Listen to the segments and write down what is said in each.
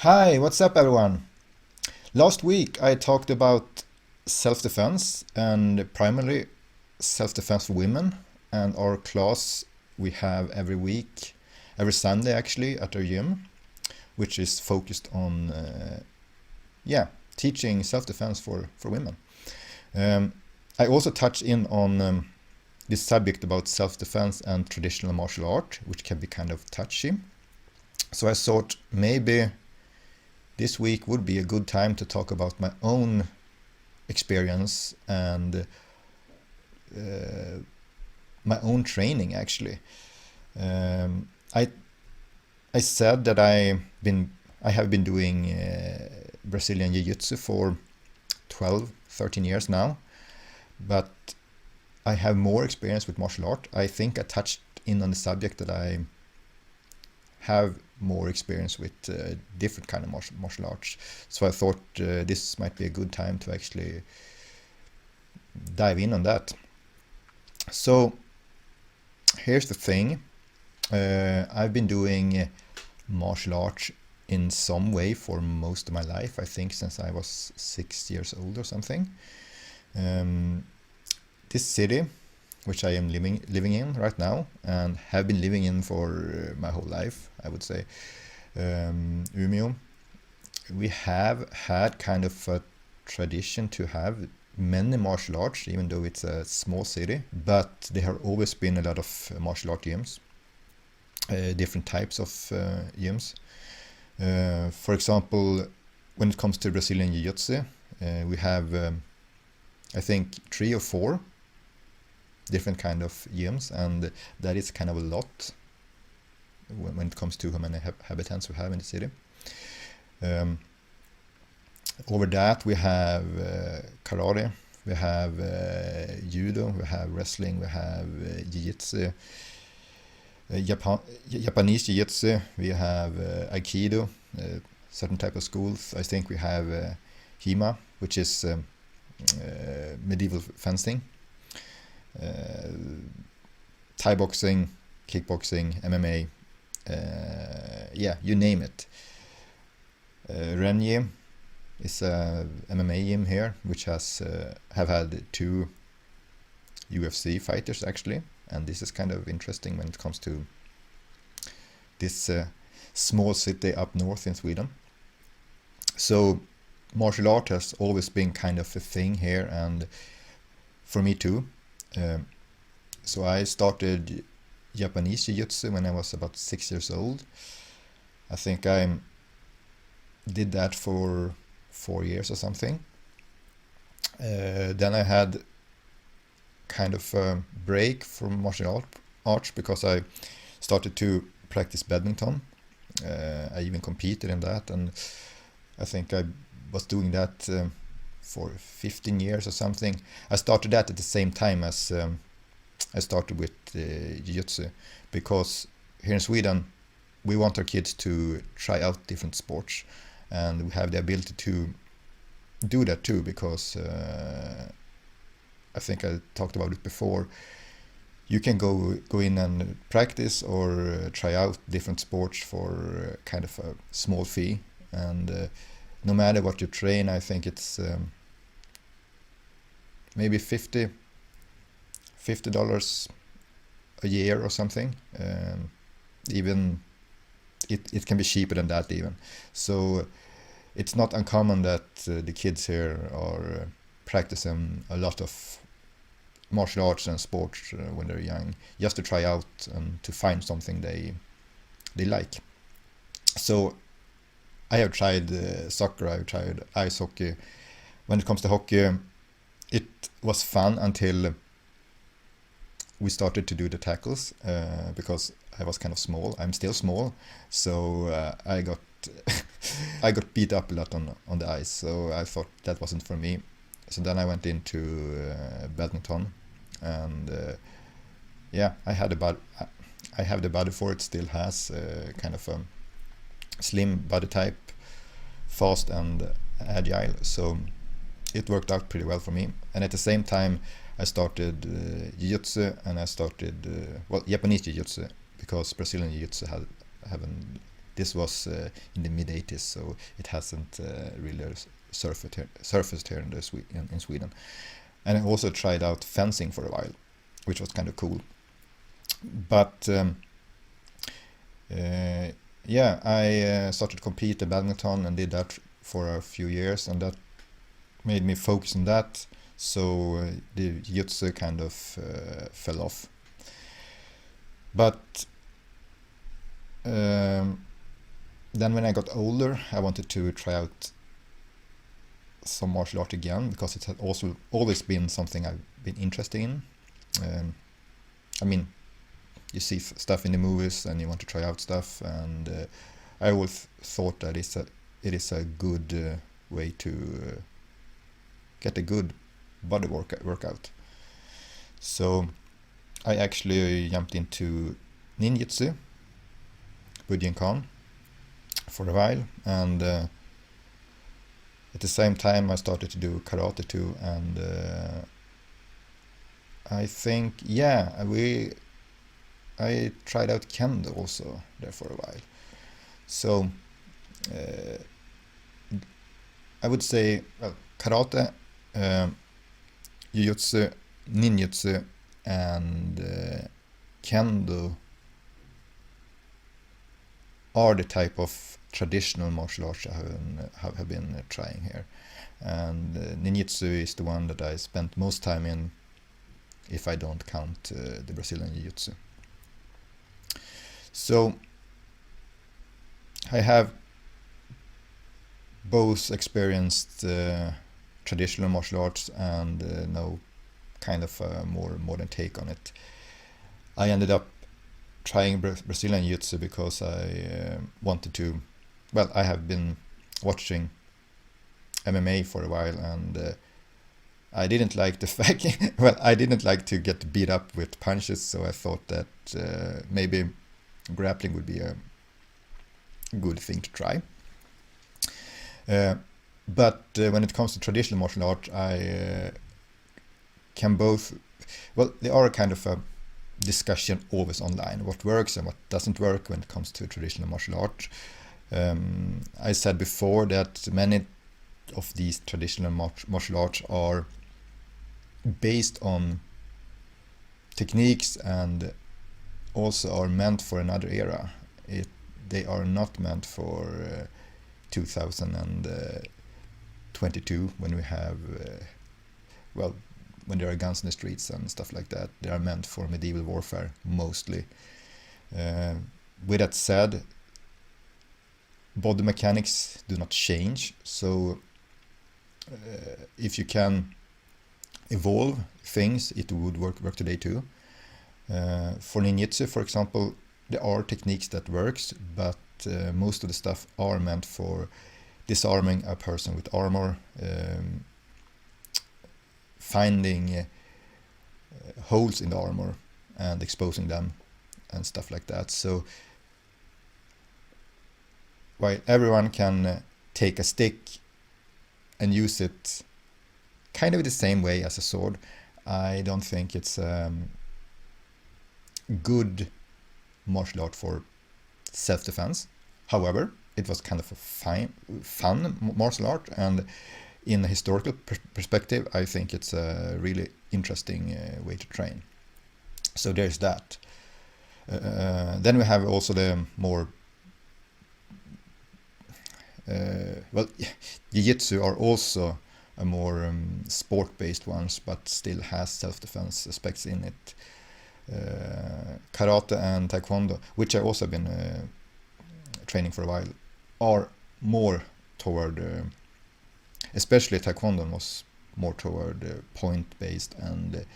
Hi, what's up, everyone? Last week I talked about self-defense and primarily self-defense for women, and our class we have every week, every Sunday actually, at our gym, which is focused on yeah, teaching self-defense for women. Um, I also touch in on this subject about self-defense and traditional martial art, which can be kind of touchy. So I thought maybe this week would be a good time to talk about my own experience and my own training actually. Um, I I said that I have been doing Brazilian jiu-jitsu for 12, 13 years now, but I have more experience with martial art. I think I touched in on the subject that I have more experience with different kind of martial arts. So I thought this might be a good time to actually dive in on that. So here's the thing. I've been doing martial arts in some way for most of my life. I think since I was 6 years old or something. Um, this city, which I am living in right now and have been living in for my whole life, I would say, Umeå, we have had kind of a tradition to have many martial arts, even though it's a small city, but there have always been a lot of martial art gyms, different types of gyms. For example, when it comes to Brazilian Jiu-Jitsu, we have, I think, 3 or 4 different kind of gyms, and that is kind of a lot when it comes to how many habitants we have in the city. Um, Over that we have karate, we have judo, we have wrestling, we have jiu-jitsu, Japanese jiu-jitsu, we have aikido, certain type of schools. I think we have hima, which is medieval fencing, uh, Thai boxing, kickboxing, MMA, yeah, you name it. Renji is a MMA gym here, which has have had 2 UFC fighters actually, and this is kind of interesting when it comes to this small city up north in Sweden. So martial art has always been kind of a thing here, and for me too. Um, so I started Japanese jiu-jitsu when I was about 6 years old. I think I did that for 4 years or something. Then I had kind of a break from arts because I started to practice badminton. I even competed in that, and I think I was doing that for 15 years or something. I started that at the same time as I started with jiu-jitsu, because here in Sweden we want our kids to try out different sports, and we have the ability to do that too, because I think I talked about it before. You can go in and practice or try out different sports for kind of a small fee, and no matter what you train, I think it's maybe $50 a year or something. Even it can be cheaper than that even. So it's not uncommon that the kids here are practicing a lot of martial arts and sports when they're young, just to try out and to find something they like. So I have tried soccer, I've tried ice hockey. When it comes to hockey, it was fun until we started to do the tackles, because I was kind of small. I'm still small, so I got I got beat up a lot on the ice. So I thought that wasn't for me. So then I went into badminton, and yeah, I have the body for it. Still has kind of a slim body type, fast and agile. So it worked out pretty well for me. And at the same time, I started jiu-jitsu, and I started Japanese jiu-jitsu, because Brazilian jiu-jitsu have a this was in the mid 80s, so it hasn't really surfaced here in Sweden. And I also tried out fencing for a while, which was kind of cool. But yeah, I started to compete in badminton and did that for a few years, and that made me focus on that. So the jiu-jitsu kind of fell off. But then when I got older, I wanted to try out some martial art again, because it had also always been something I've been interested in. I mean, you see stuff in the movies and you want to try out stuff, and I always thought that it is a good way to get a good body workout. So I actually jumped into ninjutsu, Bujinkan, for a while, and at the same time I started to do karate too, and I think, yeah, I tried out kendo also there for a while. So I would say, well, karate, jiu-jitsu, ninjutsu, and kendo are the type of traditional martial arts I have been trying here. And ninjutsu is the one that I spent most time in, if I don't count the Brazilian jiu-jitsu. So I have both experienced traditional martial arts and know kind of a more modern take on it. I ended up trying Brazilian jiu-jitsu because I wanted to, well, I have been watching MMA for a while, and I didn't like the fact, well, I didn't like to get beat up with punches, so I thought that maybe grappling would be a good thing to try. But when it comes to traditional martial art, I can both, well, there are a kind of a discussion always online, what works and what doesn't work when it comes to traditional martial art. I said before that many of these traditional martial arts are based on techniques and also are meant for another era. They are not meant for 2022 when we have, well, when there are guns in the streets and stuff like that. They are meant for medieval warfare mostly. With that said, body mechanics do not change, so if you can evolve things, it would work today too. For ninjutsu, for example, there are techniques that works, but most of the stuff are meant for disarming a person with armor, finding holes in the armor and exposing them and stuff like that. So while everyone can take a stick and use it kind of the same way as a sword, I don't think it's good martial art for self-defense. However, it was kind of a fun martial art, and in a historical perspective, I think it's a really interesting way to train. So there's that. Then we have also the more well, jiu-jitsu are also a more sport-based ones, but still has self-defense aspects in it. Karate and taekwondo, which I also have been training for a while, are more toward, especially taekwondo was more toward point-based and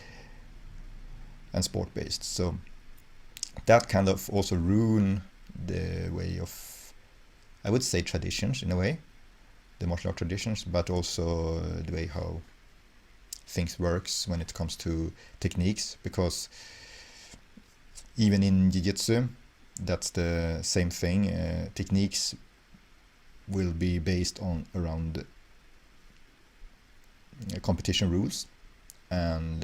sport-based. So that kind of also ruin the way of, I would say, traditions in a way, the martial art traditions, but also the way how things works when it comes to techniques, because even in jiu-jitsu, that's the same thing. Techniques will be based on around competition rules, and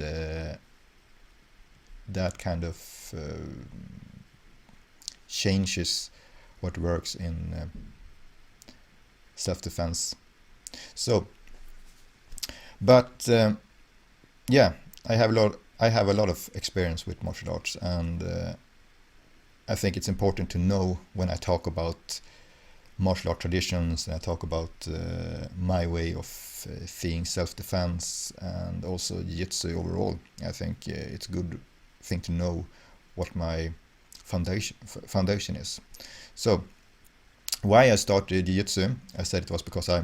that kind of changes what works in self-defense. So, but yeah, I have a lot of experience with martial arts, and I think it's important to know when I talk about martial art traditions, and I talk about my way of seeing self-defense and also jiu-jitsu overall. I think it's a good thing to know what my foundation is. So why I started jiu-jitsu, I said it was because I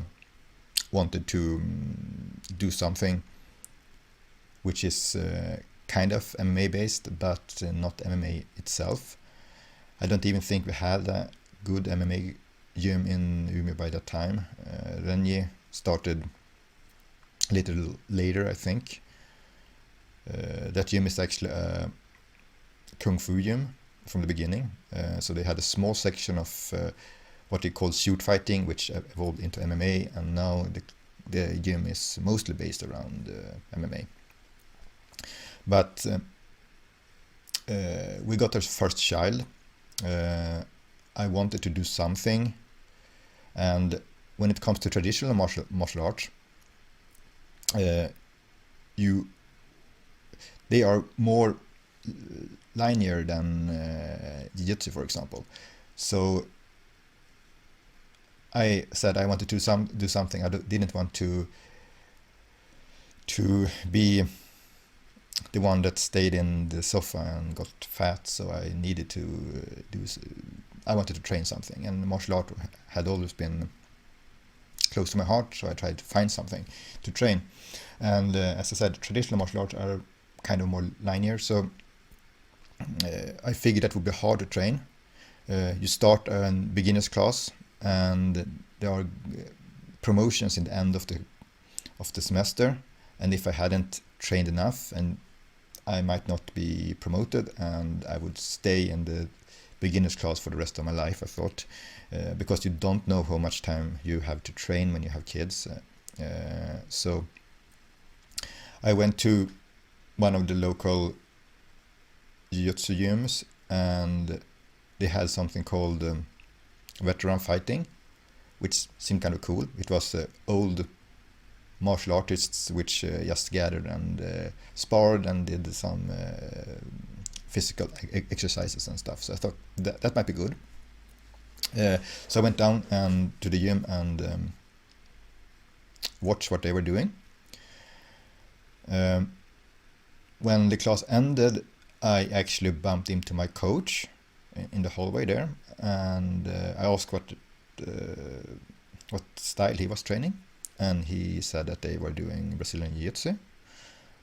wanted to do something which is kind of MMA based, but not MMA itself. I don't even think we had a good MMA gym in Umeå by that time. Renji started a little later, I think. That gym is actually a Kung Fu gym from the beginning. So they had a small section of what they call shoot fighting, which evolved into MMA, and now the gym is mostly based around MMA. But we got our first child. I wanted to do something, and when it comes to traditional martial arts, they are more linear than jiu-jitsu, for example. So I said I wanted to do something. I didn't want to be the one that stayed in the sofa and got fat. So I needed to I wanted to train something, and martial art had always been close to my heart. So I tried to find something to train. And as I said, traditional martial arts are kind of more linear. So I figured that would be hard to train. You start a beginner's class, and there are promotions in the end of the semester, and if I hadn't trained enough, and I might not be promoted, and I would stay in the beginner's class for the rest of my life, I thought, because you don't know how much time you have to train when you have kids. So I went to one of the local jiu-jitsu gyms, and they had something called veteran fighting, which seemed kind of cool. It was old martial artists which just gathered and sparred and did some physical exercises and stuff. So I thought that might be good. So I went down to the gym and watched what they were doing. When the class ended, I actually bumped into my coach in the hallway there, and I asked what style he was training, and he said that they were doing Brazilian Jiu-Jitsu.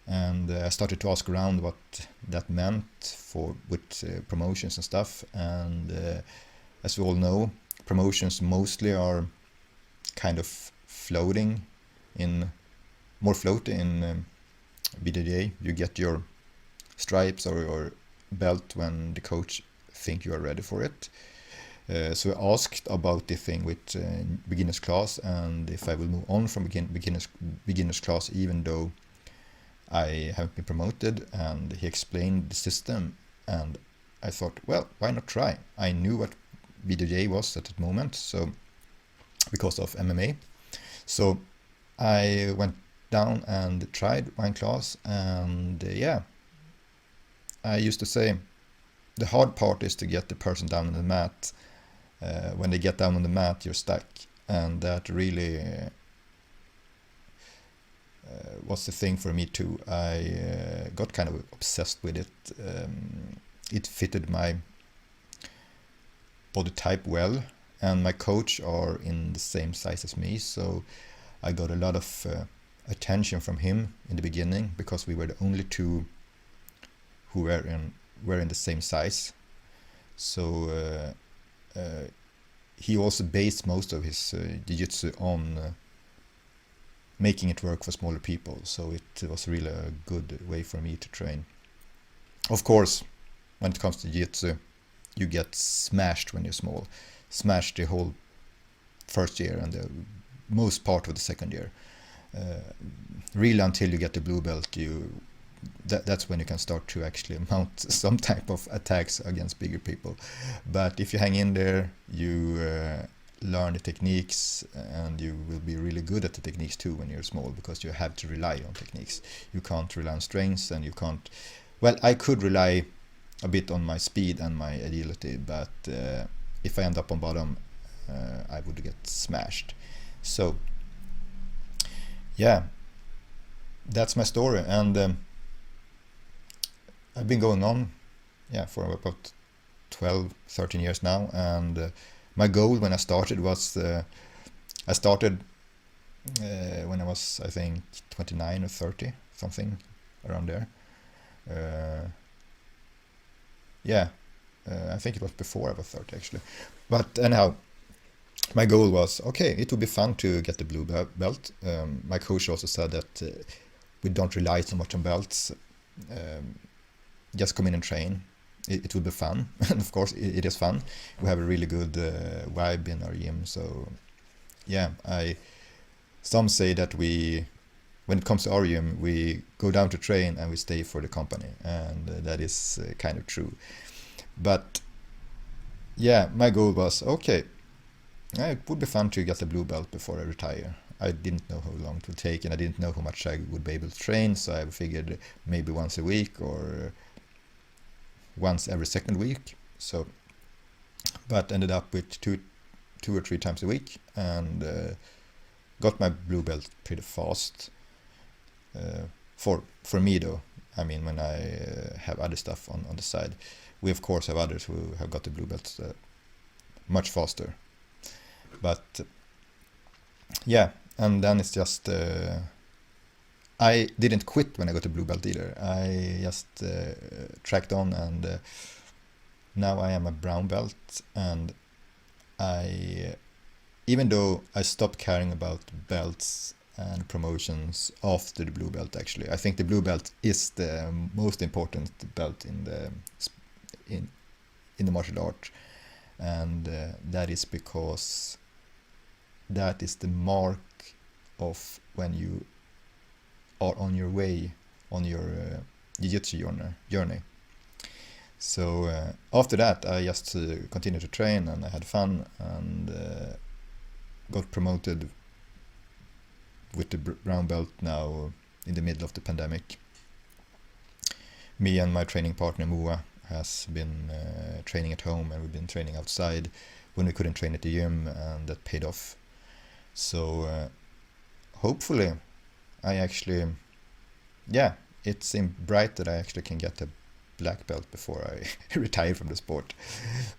And I started to ask around what that meant with promotions and stuff. And as we all know, promotions mostly are kind of floating in BJJ. You get your stripes or your belt when the coach think you are ready for it. So I asked about the thing with beginner's class, and if I will move on from beginner's class even though I haven't been promoted, and he explained the system, and I thought, well, why not try? I knew what BJJ was at that moment, so because of MMA. So I went down and tried one class, and I used to say the hard part is to get the person down on the mat. When they get down on the mat, you're stuck, and that really was the thing for me too. I got kind of obsessed with it. It fitted my body type well, and my coach are in the same size as me, so I got a lot of attention from him in the beginning, because we were the only two who were in the same size. So he also based most of his jiu-jitsu on making it work for smaller people, so it was really a good way for me to train. Of course, when it comes to jiu-jitsu, you get smashed when you're small, smashed the whole first year and the most part of the second year. Really, until you get the blue belt, you that's when you can start to actually mount some type of attacks against bigger people. But if you hang in there, you learn the techniques, and you will be really good at the techniques too when you're small, because you have to rely on techniques. You can't rely on strengths, and you can't, well, I could rely a bit on my speed and my agility, but if I end up on bottom, I would get smashed. So yeah, that's my story, and I've been going on for about 12-13 years now, and my goal when I started was I started when I was, I think, 29 or 30, something around there. I think it was before I was 30 actually. But anyhow, my goal was, okay, it would be fun to get the blue belt. My coach also said that we don't rely so much on belts. Just come in and train. It will be fun. And of course, it is fun. We have a really good vibe in our gym. So yeah, some say that when it comes to our gym, we go down to train and we stay for the company. And that is kind of true. But yeah, my goal was, okay, it would be fun to get a blue belt before I retire. I didn't know how long it would take, and I didn't know how much I would be able to train, so I figured maybe once a week or once every second week. So, but ended up with two or three times a week, and got my blue belt pretty fast. For me though, I mean, when I have other stuff on the side, we of course have others who have got the blue belts much faster. But yeah, and then it's just I didn't quit when I got the blue belt either. I just tracked on, and now I am a brown belt, and even though I stopped caring about belts and promotions after the blue belt, actually, I think the blue belt is the most important belt in the martial art, and that is because that is the mark of when you are on your way on your jiu-jitsu journey. So after that, I just continued to train, and I had fun, and got promoted with the brown belt now in the middle of the pandemic. Me and my training partner Moa has been training at home, and we've been training outside when we couldn't train at the gym, and that paid off. So hopefully I actually, it seems bright that I actually can get a black belt before I retire from the sport.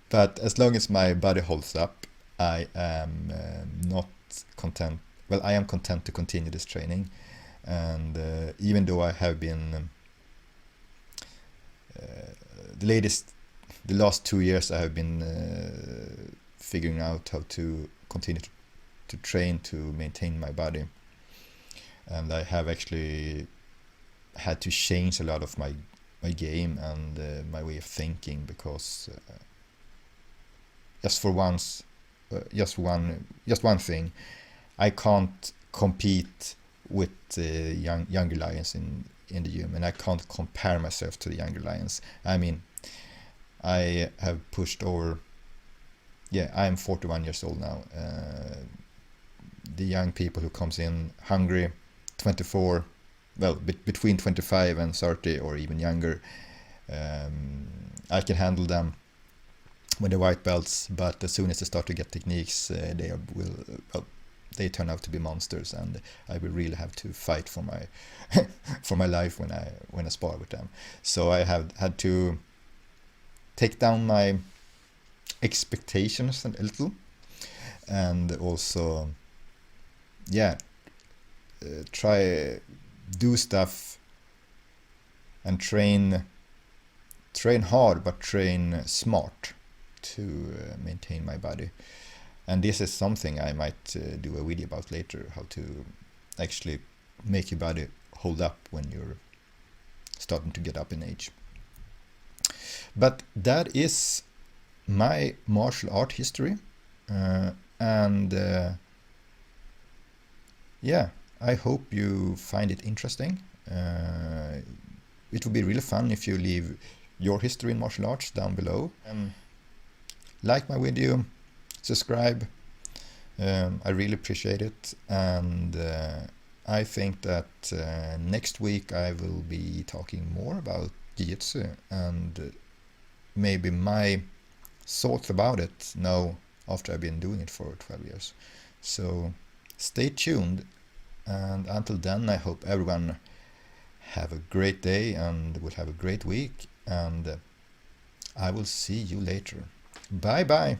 But as long as my body holds up, I am not content. Well, I am content to continue this training, and even though I have been the last 2 years I have been figuring out how to continue to train to maintain my body, and I have actually had to change a lot of my game and my way of thinking, because just one thing, I can't compete with younger lions in the gym, and I can't compare myself to the younger lions. I mean, I have pushed over. I'm 41 years old now. The young people who comes in hungry, 24, well, between 25 and 30 or even younger, I can handle them with the white belts, but as soon as they start to get techniques, they turn out to be monsters, and I will really have to fight for my for my life when I spar with them. So I have had to take down my expectations a little, and also try do stuff and train hard, but train smart to maintain my body. And this is something I might do a video about later, how to actually make your body hold up when you're starting to get up in age. But that is my martial art history, and I hope you find it interesting. it would be really fun if you leave your history in martial arts down below. Like my video, subscribe. I really appreciate it, and I think that next week I will be talking more about jiu-jitsu and maybe my thoughts about it now after I've been doing it for 12 years. So stay tuned, and until then I hope everyone have a great day and will have a great week, and I will see you later. Bye bye.